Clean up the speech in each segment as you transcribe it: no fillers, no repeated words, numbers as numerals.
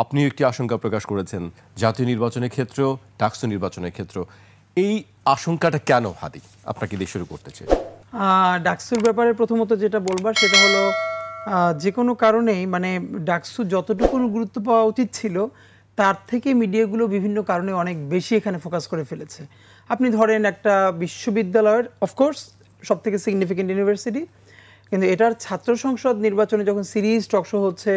আপনিও একটি আশঙ্কা প্রকাশ করেছেন জাতীয় নির্বাচনের ক্ষেত্রেও ডাকসু নির্বাচনের ক্ষেত্রেও। এই আশঙ্কাটা কেন হাদি আপনাকে দিয়ে শুরু করতে চাই? ডাকসুর ব্যাপারে প্রথমত যেটা বলবার সেটা হলো যে কোনো কারণেই মানে ডাকসু যতটুকু গুরুত্ব পাওয়া উচিত ছিল তার থেকে মিডিয়াগুলো বিভিন্ন কারণে অনেক বেশি এখানে ফোকাস করে ফেলেছে। আপনি ধরেন একটা বিশ্ববিদ্যালয়ের অফকোর্স সব থেকে সিগনিফিকেন্ট ইউনিভার্সিটি, কিন্তু এটার ছাত্র সংসদ নির্বাচনে যখন সিরিজ টকশো হচ্ছে,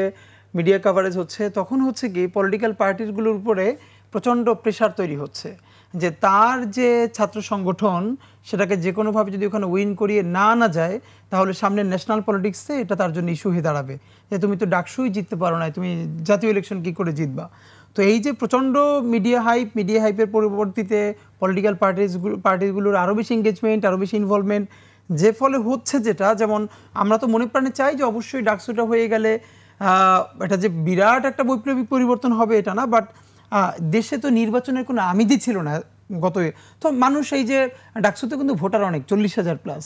মিডিয়া কাভারেজ হচ্ছে, তখন হচ্ছে কি পলিটিক্যাল পার্টিগুলোর উপরে প্রচণ্ড প্রেশার তৈরি হচ্ছে যে তার যে ছাত্র সংগঠন সেটাকে যে কোনোভাবে যদি ওখানে উইন করিয়ে না যায় তাহলে সামনে ন্যাশনাল পলিটিক্সে এটা তার জন্য ইস্যু হয়ে দাঁড়াবে যে তুমি তো ডাকসুই জিততে পারো না, তুমি জাতীয় ইলেকশন কী করে জিতবা। তো এই যে প্রচণ্ড মিডিয়া হাইপের পরবর্তীতে পলিটিক্যাল পার্টিগুলোর আরও বেশি এঙ্গেজমেন্ট, আরও বেশি ইনভলভমেন্ট, যে ফলে হচ্ছে যেটা, যেমন আমরা তো মনে প্রাণে চাই যে অবশ্যই ডাকসুটা হয়ে গেলে এটা যে বিরাট একটা বৈপ্লবিক পরিবর্তন হবে এটা না, বাট দেশে তো নির্বাচনের কোনো আমিদি ছিল না গত, তো মানুষ এই যে ডাকসুতে কিন্তু ভোটার অনেক 40,000 প্লাস,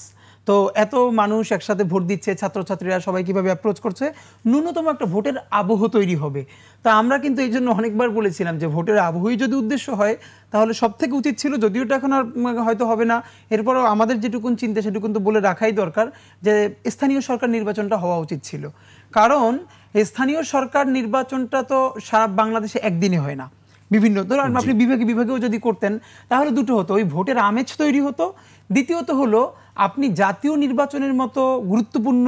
তো এত মানুষ একসাথে ভোট দিচ্ছে, ছাত্রছাত্রীরা সবাই কীভাবে অ্যাপ্রোচ করছে, ন্যূনতম একটা ভোটের আবহ তৈরি হবে। তা আমরা কিন্তু এই জন্য অনেকবার বলেছিলাম যে ভোটের আবহই যদি উদ্দেশ্য হয় তাহলে সব থেকে উচিত ছিল, যদিও এটা এখন আর হয়তো হবে না, এরপরও আমাদের যেটুকুন চিন্তা সেটুকুন তো বলে রাখাই দরকার যে স্থানীয় সরকার নির্বাচনটা হওয়া উচিত ছিল। কারণ স্থানীয় সরকার নির্বাচনটা তো সারা বাংলাদেশে একদিনে হয় না, বিভিন্ন ধরুন আপনি বিভাগেও যদি করতেন তাহলে দুটো হতো, ওই ভোটের আমেজ তৈরি হতো, দ্বিতীয়ত হলো আপনি জাতীয় নির্বাচনের মতো গুরুত্বপূর্ণ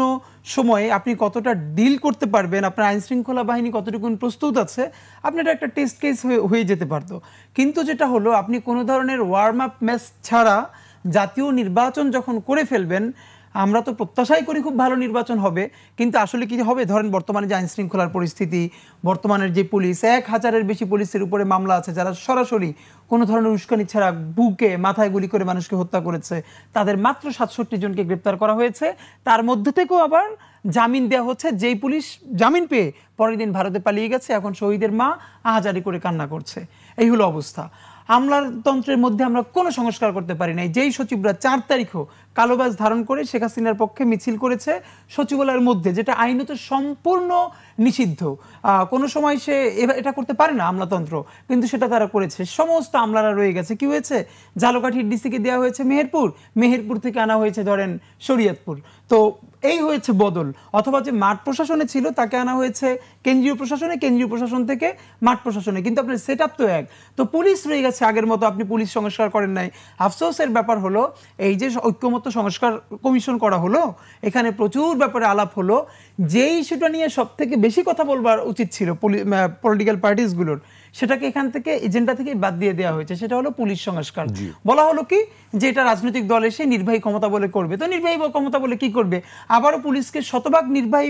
সময়ে আপনি কতটা ডিল করতে পারবেন, আপনার আইনশৃঙ্খলা বাহিনী কতটুকু প্রস্তুত আছে, আপনার একটা টেস্ট কেস হয়ে যেতে পারতো। কিন্তু যেটা হলো আপনি কোনো ধরনের ওয়ার্ম আপ ম্যাচ ছাড়া জাতীয় নির্বাচন যখন করে ফেলবেন, আমরা তো প্রত্যাশাই করি খুব ভালো নির্বাচন হবে, কিন্তু আসলে কি হবে, ধরেন বর্তমানে যে আইনশৃঙ্খলার পরিস্থিতি, বর্তমানের যে পুলিশ 1000-এর বেশি পুলিশের উপরে মামলা আছে যারা সরাসরি কোনো ধরনের উস্কানি ছাড়া বুকে মাথায় গুলি করে মানুষকে হত্যা করেছে, তাদের মাত্র 67 জনকে গ্রেপ্তার করা হয়েছে, তার মধ্যে থেকেও আবার জামিন দেওয়া হচ্ছে, যেই পুলিশ জামিন পেয়ে পরের দিন ভারতে পালিয়ে গেছে, এখন শহীদের মা আহাজারি করে কান্না করছে। এই হলো অবস্থা। আমলাতন্ত্রের মধ্যে আমরা কোনো সংস্কার করতে পারি নাই। যেই সচিবরা 4 তারিখও কালোবাজ ধারণ করে শেখ হাসিনার পক্ষে মিছিল করেছে সচিবালয়ের মধ্যে, যেটা আইনত সম্পূর্ণ নিষিদ্ধ, কোনো সময় সে এটা করতে পারে না আমলাতন্ত্র, কিন্তু সেটা তারা করেছে। সমস্ত আমলারা রয়ে গেছে। কি হয়েছে, ঝালকাঠির ডিসিকে দেওয়া হয়েছে মেহেরপুর থেকে আনা হয়েছে ধরেন শরীয়তপুর, তো এই হয়েছে বদল। অথবা যে মাঠ প্রশাসনে ছিল তাকে আনা হয়েছে কেন্দ্রীয় প্রশাসন থেকে মাঠ প্রশাসনে, কিন্তু আপনার সেট আপ তো এক। তো পুলিশ রয়ে গেছে আগের মতো, আপনি পুলিশ সংস্কার করেন নাই। আফসোসের ব্যাপার হলো এই যে ঐক্যমত্য সংস্কার কমিশন করা হলো, এখানে প্রচুর ব্যাপারে আলাপ হলো, যে ইস্যুটা নিয়ে সব থেকে বেশি কথা বলবার উচিত ছিল পলিটিক্যাল পার্টিসগুলোর, সেটাকে এখান থেকে এজেন্ডা থেকে বাদ দিয়ে দেওয়া হয়েছে, সেটা হলো পুলিশ সংস্কার। বলা হলো কি যে এটা রাজনৈতিক দল এসে নির্বাহী ক্ষমতা বলে করবে, তো নির্বাহী ক্ষমতা বলে কি করবে, আবারও পুলিশকে শতভাগ নির্বাহী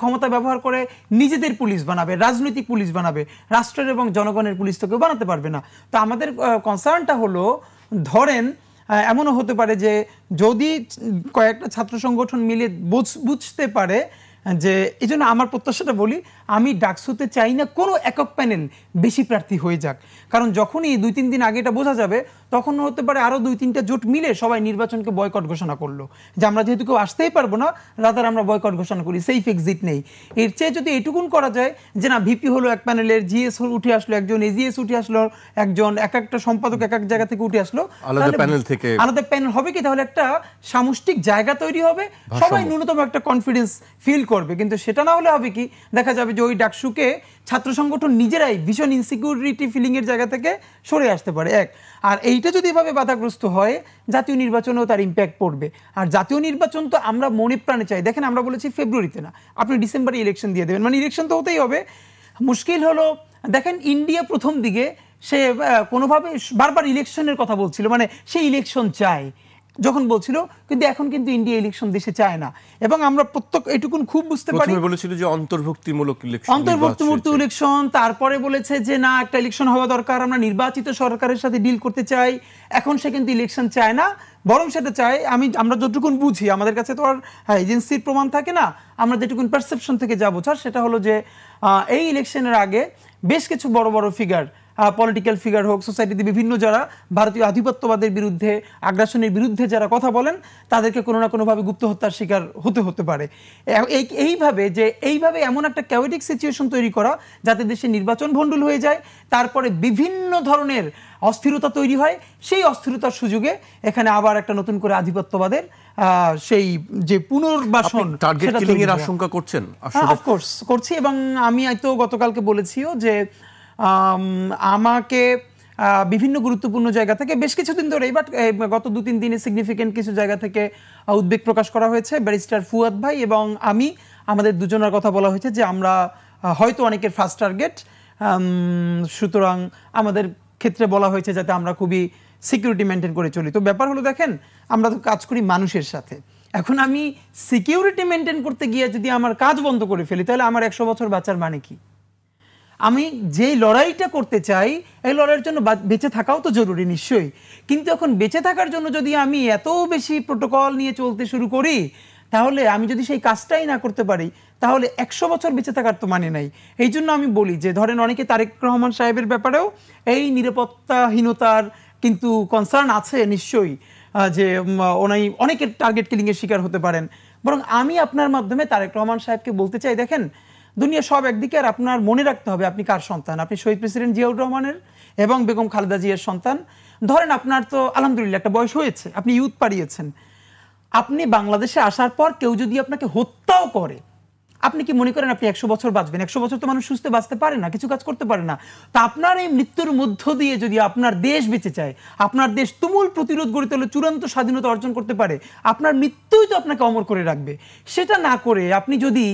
ক্ষমতা ব্যবহার করে নিজেদের পুলিশ বানাবে, রাজনৈতিক পুলিশ বানাবে, রাষ্ট্রের এবং জনগণের পুলিশ তো কেউ বানাতে পারবে না। তো আমাদের কনসার্নটা হলো, ধরেন এমনও হতে পারে যে যদি কয়েকটা ছাত্র সংগঠন মিলে বুঝতে পারে যে, এই জন্য আমার প্রত্যাশাটা বলি, আমি ডাকসুতে চাই না কোনো একক প্যানেল বেশি প্রার্থী হয়ে যাক, কারণ যখনই 2-3 দিন আগে এটা বোঝা যাবে তখন হতে পারে আরও 2-3টা জোট মিলে সবাই নির্বাচনকে বয়কট ঘোষণা করলো, যে আমরা যেহেতু কেউ আসতেই পারবো না, রাদার আমরা বয়কট ঘোষণা করি, সেফ এক্সিট নেই। এর চেয়ে যদি এটুকুন করা যায় যে না, ভিপি হলো এক প্যানেলের, জিএস উঠে আসলো একজন, এজিএস উঠে আসলো একজন, এক একটা সম্পাদক এক এক জায়গা থেকে উঠে আসলো, আলাদা প্যানেল হবে কি, তাহলে একটা সামষ্টিক জায়গা তৈরি হবে, সবাই ন্যূনতম একটা কনফিডেন্স ফিল করবে। কিন্তু সেটা না হলে হবে কি, দেখা যাবে যে ওই ডাকসুকে ছাত্র সংগঠন নিজেরাই ভীষণ ইনসিকিউরিটি ফিলিং এর জায়গা থেকে সরে আসতে পারে এক। আর এইটা যদি এভাবে বাধাগ্রস্ত হয়, জাতীয় নির্বাচনেও তার ইম্প্যাক্ট পড়বে। আর জাতীয় নির্বাচন তো আমরা মনে প্রাণে চাই। দেখেন, আমরা বলেছি ফেব্রুয়ারিতে না, আপনি ডিসেম্বরে ইলেকশন দিয়ে দেবেন, মানে ইলেকশন তো হতেই হবে। মুশকিল হলো, দেখেন ইন্ডিয়া প্রথম দিকে সে কোনোভাবে বারবার ইলেকশনের কথা বলছিল, মানে সে ইলেকশন চায় যখন বলছিল, কিন্তু এখন কিন্তু ইন্ডিয়া ইলেকশন দেশে চায় না। এবং আমরা প্রত্যেক এটুকুন খুব বুঝতে পারি, বলেছিল যে অন্তর্ভুক্তিমূলক ইলেকশন, তারপরে বলেছে যে না, একটা ইলেকশন হওয়া দরকার, আমরা নির্বাচিত সরকারের সাথে ডিল করতে চাই। এখন সে কিন্তু ইলেকশন চায় না, বরং সেটা চায়, আমরা যতটুকুন বুঝি, আমাদের কাছে তো আর এজেন্সির প্রমাণ থাকে না, আমরা যেটুকুন পারসেপশন থেকে যা বোঝার সেটা হলো যে এই ইলেকশনের আগে বেশ কিছু বড় বড় ফিগার পলিটিক্যাল ফিগার হোক, সোসাইটিতে বিভিন্ন যারা ভারতীয় আধিপত্যবাদের বিরুদ্ধে, আগ্রাসনের বিরুদ্ধে যারা কথা বলেন, তাদেরকে কোনো না কোনোভাবে গুপ্ত হত্যার শিকার হতে পারে। এইভাবে এমন একটা ক্যাওটিক সিচুয়েশন তৈরি করা যাতে দেশে নির্বাচন ভণ্ডুল হয়ে যায়, তারপরে বিভিন্ন ধরনের অস্থিরতা তৈরি হয়, সেই অস্থিরতার সুযোগে এখানে আবার একটা নতুন করে আধিপত্যবাদের সেই যে পুনর্বাসন, টার্গেট কিলিং এর আশঙ্কা করছেন? অফকোর্স করছি, এবং আমি হয়তো গতকালকে বলেছিও যে আমাকে বিভিন্ন গুরুত্বপূর্ণ জায়গা থেকে বেশ কিছুদিন ধরে, বাট গত 2-3 দিনে সিগনিফিকেন্ট কিছু জায়গা থেকে উদ্বেগ প্রকাশ করা হয়েছে। ব্যারিস্টার ফুয়াদ ভাই এবং আমাদের দুজনের কথা বলা হয়েছে যে আমরা হয়তো অনেকের ফার্স্ট টার্গেট, সুতরাং আমাদের ক্ষেত্রে বলা হয়েছে যাতে আমরা খুবই সিকিউরিটি মেনটেন করে চলি। তো ব্যাপার হলো, দেখেন আমরা তো কাজ করি মানুষের সাথে, এখন আমি সিকিউরিটি মেনটেন করতে গিয়ে যদি আমার কাজ বন্ধ করে ফেলি, তাহলে আমার 100 বছর বাঁচার মানে কি? আমি যেই লড়াইটা করতে চাই, এই লড়াইয়ের জন্য বেঁচে থাকাও তো জরুরি নিশ্চয়ই, কিন্তু এখন বেঁচে থাকার জন্য যদি আমি এত বেশি প্রোটোকল নিয়ে চলতে শুরু করি, তাহলে আমি যদি সেই কাজটাই না করতে পারি, তাহলে 100 বছর বেঁচে থাকার তো মানে নাই। এই জন্য আমি বলি যে ধরেন অনেকে তারেক রহমান সাহেবের ব্যাপারেও এই নিরাপত্তাহীনতার কিন্তু কনসার্ন আছে নিশ্চয়ই, যে ওনাই অনেকের টার্গেট কিলিংয়ের শিকার হতে পারেন। বরং আমি আপনার মাধ্যমে তারেক রহমান সাহেবকে বলতে চাই, দেখেন দুনিয়া সব একদিকে, আর আপনার মনে রাখতে হবে আপনি কার সন্তান। আপনি শহীদ প্রেসিডেন্ট জিয়াউর রহমানের এবং বেগম খালেদা জিয়ার সন্তান। ধরেন আপনার তো আলহামদুলিল্লাহ একটা বয়স হয়েছে, আপনি ইউথ পাড়িয়েছেন, আপনি বাংলাদেশে আসার পর কেউ যদি আপনাকে হত্যাও করে, আপনি কি মনে করেন আপনি 100 বছর বাঁচবেন? 100 বছর তো মানুষ সুস্থ বাঁচতে পারে না, কিছু কাজ করতে পারে না। তা আপনার এই মৃত্যুর মধ্য দিয়ে যদি আপনার দেশ বেঁচে চায়, আপনার দেশ তুমুল প্রতিরোধ গড়ে তোলে, চূড়ান্ত স্বাধীনতা অর্জন করতে পারে, আপনার মৃত্যুই তো আপনাকে অমর করে রাখবে। সেটা না করে আপনি যদি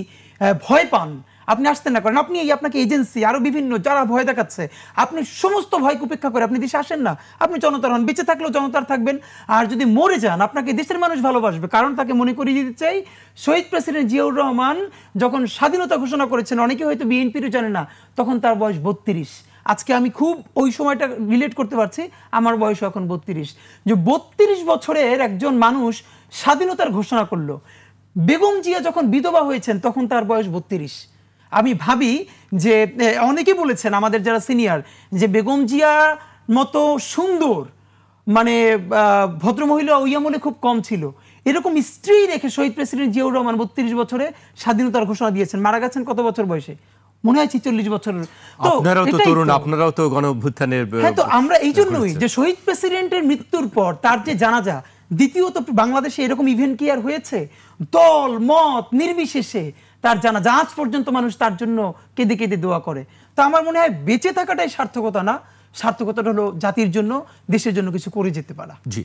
ভয় পান, আপনি আসতে না করেন, আপনি আপনাকে এজেন্সি আরো বিভিন্ন যারা ভয় দেখাচ্ছে, আপনি সমস্ত ভয়কে উপেক্ষা করে আপনি দেশে আসেন না, আপনি জনতার হন, বেঁচে থাকলেও জনতার থাকবেন। আর যদি মরে যান, আপনাকে দেশের মানুষ ভালোবাসবে, কারণ তাকে মনে করিয়ে দিতে চাই শহীদ প্রেসিডেন্ট জিয়াউর রহমান যখন স্বাধীনতা ঘোষণা করেছেন, অনেকে হয়তো বিএনপিরও জানে না, তখন তার বয়স 32। আজকে আমি খুব ওই সময়টা রিলেট করতে পারছি, আমার বয়স এখন 32। যে 32 বছরের একজন মানুষ স্বাধীনতার ঘোষণা করলো। বেগম জিয়া যখন বিধবা হয়েছেন তখন তার বয়স 32। আমি ভাবি যে অনেকে বলেছেন আমাদের যারা সিনিয়র, যে বেগম জিয়া মতো সুন্দর মানে ভদ্রমহিলা ওই আমলে খুব কম ছিল। এরকম স্ত্রী রেখে শহীদ প্রেসিডেন্ট জিয়াউর রহমান 32 বছরে স্বাধীনতার ঘোষণা দিয়েছেন। মারা গেছেন কত বছর বয়সে? মনে হয় 46 বছর। আপনারাও তো তরুণ, আপনারাও তো গণ অভ্যুত্থানের। হ্যাঁ, তো আমরা এই জন্যই যে শহীদ প্রেসিডেন্টের মৃত্যুর পর তার যে জানাজা, দ্বিতীয়ত বাংলাদেশে এরকম ইভেন্ট কি আর হয়েছে? দল মত নির্বিশেষে তার জানাজা আজ পর্যন্ত মানুষ তার জন্য কেঁদে কেঁদে দোয়া করে। তো আমার মনে হয় বেঁচে থাকাটাই সার্থকতা না, সার্থকতাটা হলো জাতির জন্য, দেশের জন্য কিছু করে যেতে পারা। জি।